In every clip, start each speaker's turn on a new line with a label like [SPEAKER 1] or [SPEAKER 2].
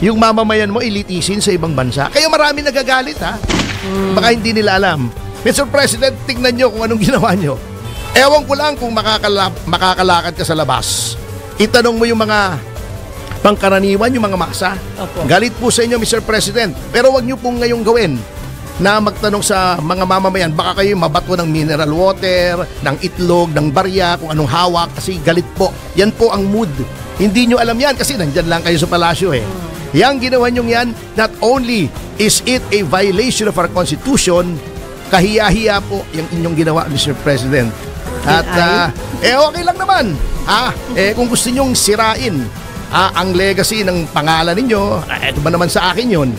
[SPEAKER 1] yung mamamayan mo ilitisin sa ibang bansa. Kaya marami nagagalit, ha? Baka hindi nila alam. Mr. President, tingnan nyo kung anong ginawa nyo. Ewan ko lang kung makakalakad ka sa labas. Itanong mo yung mga pangkaraniwan, yung mga masa.
[SPEAKER 2] Opo.
[SPEAKER 1] Galit po sa inyo, Mr. President. Pero wag nyo pong ngayong gawin na magtanong sa mga mamamayan. Baka kayo mabato ng mineral water, ng itlog, ng barya, kung anong hawak. Kasi galit po. Yan po ang mood. Hindi nyo alam yan kasi nandyan lang kayo sa palasyo eh. Yang ginawa nyo yan, not only is it a violation of our Constitution, kahiya-hiya po yung inyong ginawa, Mr. President. At okay lang naman. Kung gusto nyong sirain ang legacy ng pangalan ninyo, eto ba naman sa akin yun?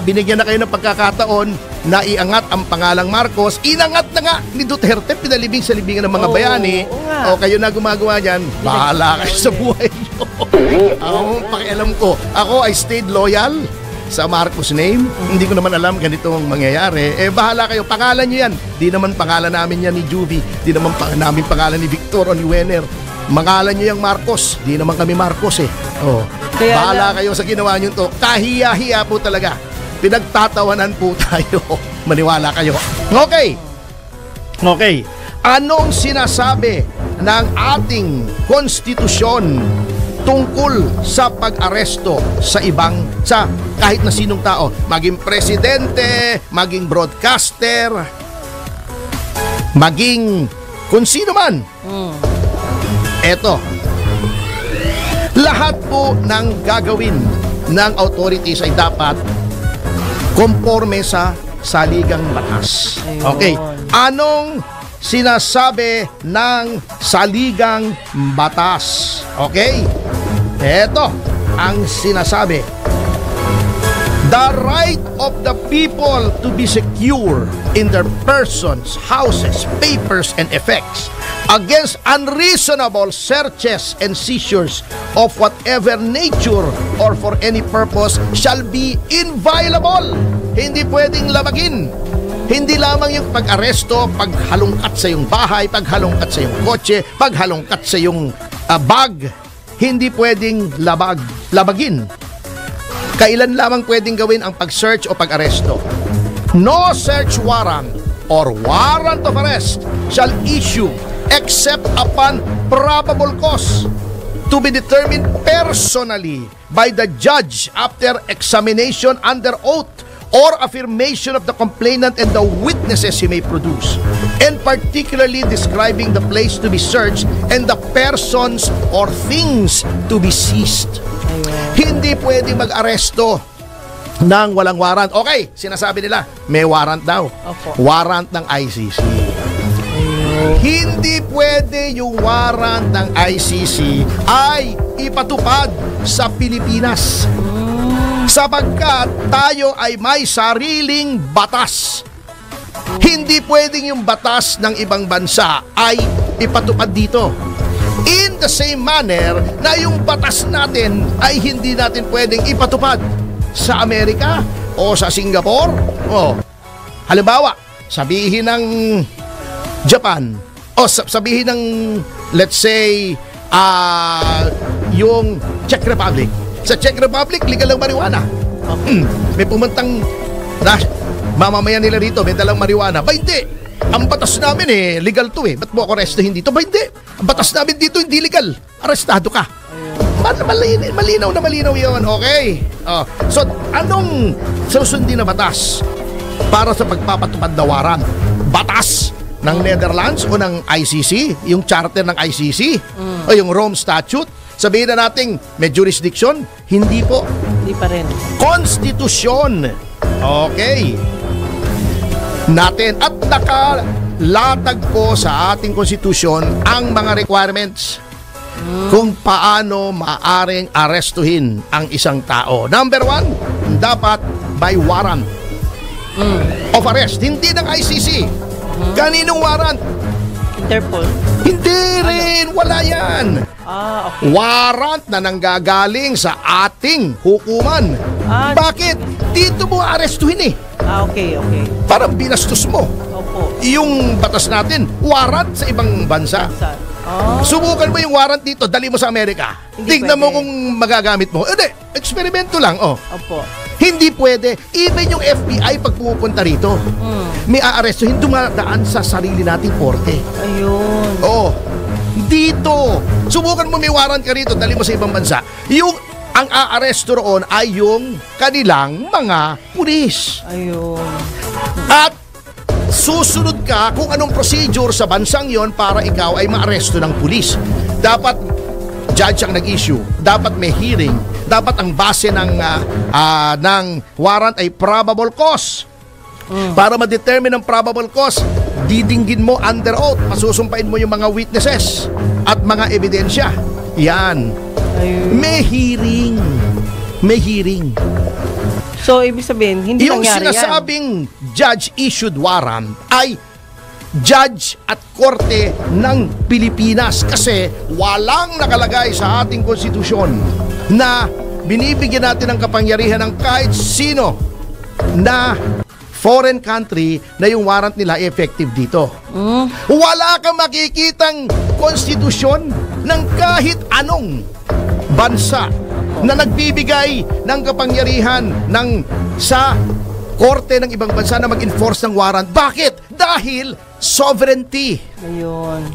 [SPEAKER 1] Binigyan na kayo ng pagkakataon na iangat ang pangalang Marcos. Inangat na nga ni Duterte, pinalibing sa libingan ng mga bayani. O kayo na gumagawa niyan, bahala kayo sa buhay nyo. Pakialam ko, ako I stayed loyal sa Marcos name. Hindi ko naman alam ganitong mangyayari. Bahala kayo, pangalan nyo yan. Di naman pangalan namin yan ni Juvie. Di naman namin pangalan ni Victor o ni Wenner. Mangalan nyo yung Marcos. Di naman kami Marcos eh. Bahala kayo sa ginawa nyo to. Kahiya-hiya po talaga. Pinagtatawanan po tayo. Maniwala kayo. Okay. Anong sinasabi ng ating konstitusyon tungkol sa pag-aresto sa kahit na sinong tao? Maging presidente, maging broadcaster, maging kung sino man. Eto. Lahat po ng gagawin ng authorities ay dapat konforme sa saligang batas. Okay. Anong sinasabi ng saligang batas? Okay. Eto ang sinasabi. The right of the people to be secure in their persons, houses, papers, and effects against unreasonable searches and seizures of whatever nature or for any purpose shall be inviolable. Hindi pwedeng labagin. Hindi lamang yung pag-aresto, paghalungkat sa iyong bahay, paghalungkat sa iyong kotse, paghalungkat sa iyong bag. Hindi pwedeng labagin. Kailan lamang pwedeng gawin ang pag-search o pag-aresto? No search warrant or warrant of arrest shall issue except upon probable cause to be determined personally by the judge after examination under oath or affirmation of the complainant and the witnesses he may produce, and particularly describing the place to be searched and the persons or things to be seized. Hindi pwedeng mag-aresto ng walang warrant. Okay, sinasabi nila, may warrant daw. Warrant ng ICC. Hindi pwede yung warrant ng ICC ay ipatupad sa Pilipinas. Sapagkat tayo ay may sariling batas. Hindi pwedeng yung batas ng ibang bansa ay ipatupad dito. In the same manner na yung batas natin ay hindi natin pwedeng ipatupad sa Amerika o sa Singapore. Halimbawa, sabihin ng Japan o sabihin ng, let's say, yung Czech Republic. Sa Czech Republic, legal ang marijuana. May pumantang mamamayan nila rito, may dalang marijuana. Ba hindi? Ang batas namin legal to ba't mo ako arrestahin dito? Ba hindi? Ang batas namin dito hindi legal. Arestado ka. Malinaw na malinaw yun. Okay. So, anong susundin na batas para sa pagpapatupad na warrant? Batas ng Netherlands o ng ICC? Yung charter ng ICC? O yung Rome Statute? Sabihin na natin, may jurisdiction? Hindi po.
[SPEAKER 2] Hindi pa rin.
[SPEAKER 1] Konstitusyon. Okay. Natin at nakalatag po sa ating konstitusyon ang mga requirements kung paano maaring arestuhin ang isang tao. Number 1, dapat by warrant of arrest. Hindi ng ICC. Kaninong warrant?
[SPEAKER 2] Interpol?
[SPEAKER 1] Hindi rin. Wala yan.
[SPEAKER 2] Okay.
[SPEAKER 1] Warrant na nanggagaling sa ating hukuman. Bakit? Dito mo arestuhin
[SPEAKER 2] okay.
[SPEAKER 1] Parang binastos mo.
[SPEAKER 2] Opo.
[SPEAKER 1] Yung batas natin, warrant sa ibang bansa. Subukan mo yung warrant dito, dali mo sa Amerika.
[SPEAKER 2] Hindi
[SPEAKER 1] Tignan mo
[SPEAKER 2] pwede.
[SPEAKER 1] kung magagamit mo. Hindi, eksperimento lang,
[SPEAKER 2] Opo.
[SPEAKER 1] Hindi pwede. Even yung FBI pag pumupunta rito, may aarestuhin, dumadaan sa sarili nating korte.
[SPEAKER 2] Ayun.
[SPEAKER 1] Dito. Subukan mo may warrant ka rito, dali mo sa ibang bansa. Ang aaresto roon ay yung kanilang mga pulis.
[SPEAKER 2] Ayun.
[SPEAKER 1] At susunod ka kung anong procedure sa bansang yon para ikaw ay maaresto ng pulis. Dapat judge ang nag-issue, dapat may hearing, dapat ang base ng warrant ay probable cause. Para ma-determine ang probable cause, didinggin mo under oath, masusumpain mo yung mga witnesses at mga ebidensya. Yan.
[SPEAKER 2] Ayun.
[SPEAKER 1] May hearing. May hearing.
[SPEAKER 2] So, ibig sabihin, hindi
[SPEAKER 1] Yung
[SPEAKER 2] nangyari
[SPEAKER 1] sinasabing judge-issued warrant ay judge at korte ng Pilipinas kasi walang nakalagay sa ating konstitusyon na binibigyan natin ng kapangyarihan ng kahit sino na foreign country na yung warrant nila effective dito. Wala kang makikitang konstitusyon ng kahit anong bansa na nagbibigay ng kapangyarihan sa korte ng ibang bansa na mag-enforce ng warrant. Bakit? Dahil sovereignty.
[SPEAKER 2] Ayun.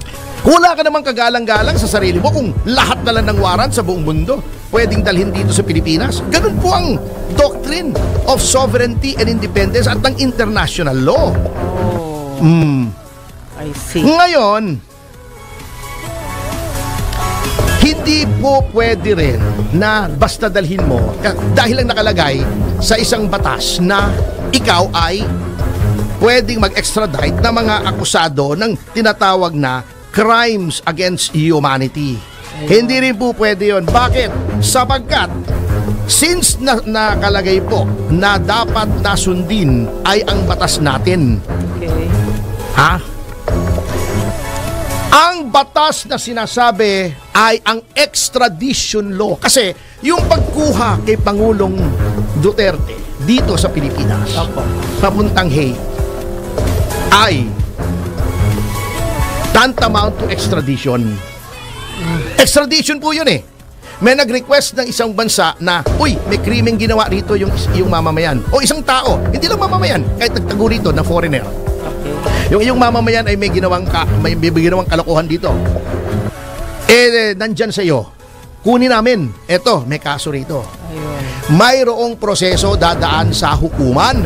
[SPEAKER 1] Wala ka namang kagalang-galang sa sarili mo kung lahat na lang ng warrant sa buong mundo pwedeng dalhin dito sa Pilipinas. Ganun po ang doctrine of sovereignty and independence at ng international law.
[SPEAKER 2] I see.
[SPEAKER 1] Ngayon, hindi po pwede rin na basta dalhin mo dahil lang nakalagay sa isang batas na ikaw ay pwedeng mag-extradite na mga akusado ng tinatawag na crimes against humanity. Hindi rin po pwede yun. Bakit? Sapagkat since nakalagay po na dapat nasundin ay ang batas natin.
[SPEAKER 2] Okay.
[SPEAKER 1] Ang batas na sinasabi ay ang extradition law. Kasi yung pagkuha kay Pangulong Duterte dito sa Pilipinas, papuntang Hague, ay tantamount to extradition. Extradition po yun eh. May nag-request ng isang bansa na, uy, may krimeng ginawa rito yung mamamayan. O isang tao, hindi lang mamamayan, kahit nagtago rito na foreigner. Yung mamamayan ay may ginawang kalokohan dito. Nandyan sa iyo. Kunin namin. Eto, may kaso rito.
[SPEAKER 2] Ayun.
[SPEAKER 1] Mayroong proseso dadaan sa hukuman.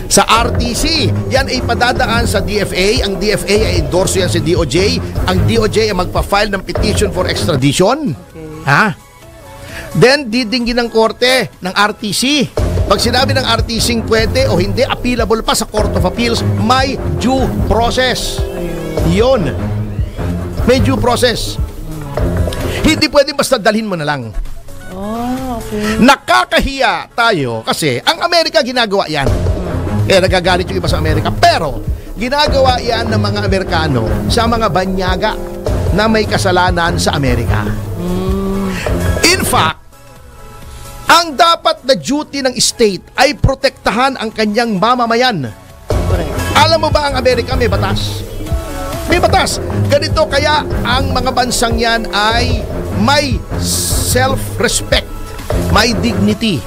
[SPEAKER 1] Sa RTC, yan ay padadaan sa DFA. Ang DFA ay endorso yan sa DOJ. Ang DOJ ay magpa-file ng petition for extradition.
[SPEAKER 2] Okay.
[SPEAKER 1] Then, didinggin ng korte ng RTC. Pag sinabi ng RTC pwede o hindi, appealable pa sa Court of Appeals, may due process. Yun. May due process. Hindi pwede basta dalhin mo na lang.
[SPEAKER 2] Okay.
[SPEAKER 1] Nakakahiya tayo kasi ang Amerika ginagawa yan. Kaya nagagalit yung iba sa Amerika. Pero, ginagawa yan ng mga Amerikano sa mga banyaga na may kasalanan sa Amerika. In fact, ang dapat na duty ng state ay protektahan ang kanyang mamamayan.
[SPEAKER 2] Correct.
[SPEAKER 1] Alam mo ba ang Amerika may batas? May batas. Ganito kaya ang mga bansang yan ay may self-respect, may dignity.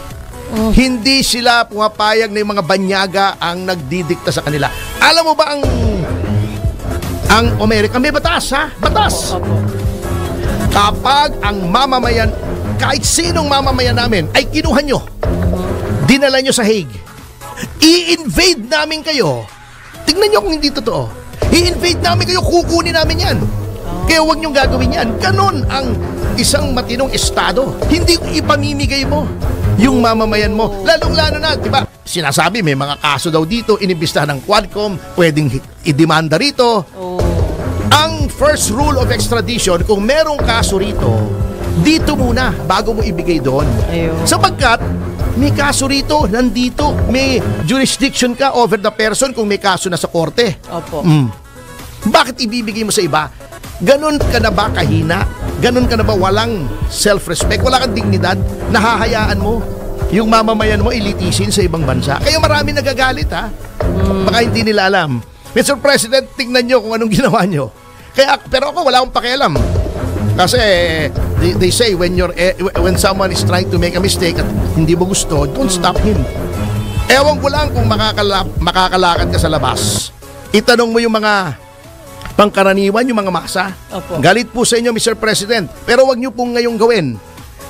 [SPEAKER 1] Hindi sila pumapayag na yung mga banyaga ang nagdidikta sa kanila. Alam mo ba ang Amerika may batas, ha? Batas.
[SPEAKER 2] Opo.
[SPEAKER 1] Kapag ang mamamayan, kahit sinong mamamayan namin ay kinuha nyo, dinala nyo sa Hague, i-invade namin kayo. Tingnan nyo kung hindi totoo. I-invade namin kayo, kukunin namin yan. Kaya huwag nyong gagawin yan. Ganon ang isang matinong estado. Hindi ipamimigay mo yung mamamayan mo. Lalong-lalo na, di ba? Sinasabi may mga kaso daw dito, inimbistahan ng Quadcom, pwedeng idemanda rito. Ang first rule of extradition, kung merong kaso rito, dito muna bago mo ibigay doon.
[SPEAKER 2] Ayun.
[SPEAKER 1] Sapagkat may kaso rito, nandito, may jurisdiction ka over the person kung may kaso na sa korte.
[SPEAKER 2] Opo.
[SPEAKER 1] Bakit ibibigay mo sa iba? Ganon ka na ba kahina? Ganon ka na ba walang self-respect? Wala kang dignidad? Nahahayaan mo yung mamamayan mo ilitisin sa ibang bansa? Kaya marami nagagalit, ha? Baka hindi nila alam. Mr. President, tingnan nyo kung anong ginawa nyo. Kaya, pero ako wala akong pakialam. Kasi they say when someone is trying to make a mistake at hindi mo gusto, don't stop him. Ewan ko lang kung makakalakad ka sa labas. Itanong mo yung mga pangkaraniwan, yung mga masa.
[SPEAKER 2] Opo.
[SPEAKER 1] Galit po sa inyo, Mr. President. Pero wag niyo pong ngayong gawin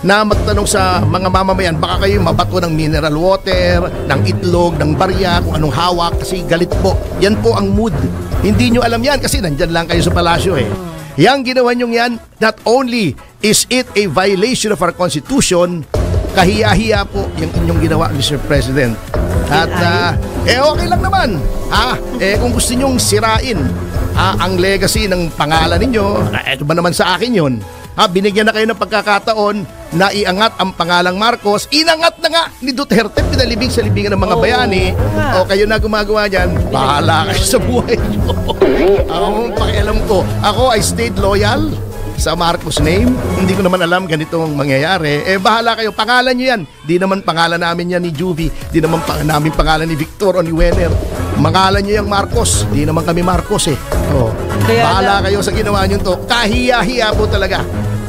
[SPEAKER 1] na magtanong sa mga mamamayan. Baka kayo mabato ng mineral water, ng itlog, ng barya, kung anong hawak. Kasi galit po. Yan po ang mood. Hindi nyo alam yan kasi nandyan lang kayo sa palasyo eh. Yang ginawa nyo yan, not only is it a violation of our Constitution, kahiya-hiya po yung inyong ginawa, Mr. President. At okay lang naman. Kung gusto nyong sirain ang legacy ng pangalan ninyo, eto ba naman sa akin yun? Binigyan na kayo ng pagkakataon na iangat ang pangalang Marcos. Inangat na nga ni Duterte, pinalibing sa libingan ng mga bayani. O kayo na gumagawa dyan, bahala kayo sa buhay nyo. Pakialam ko, ako I stayed loyal sa Marcos name. Hindi ko naman alam ganitong mangyayari. Bahala kayo, pangalan nyo yan. Di naman pangalan namin yan ni Juvie. Di naman namin pangalan ni Victor o ni Wenner. Pangalan nyo yung Marcos. Di naman kami Marcos eh. Bahala kayo sa ginawa nyo to. Kahiya-hiya po talaga.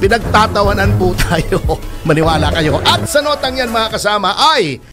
[SPEAKER 1] Pinagtatawanan po tayo. Maniwala kayo. At sa notang yan mga kasama ay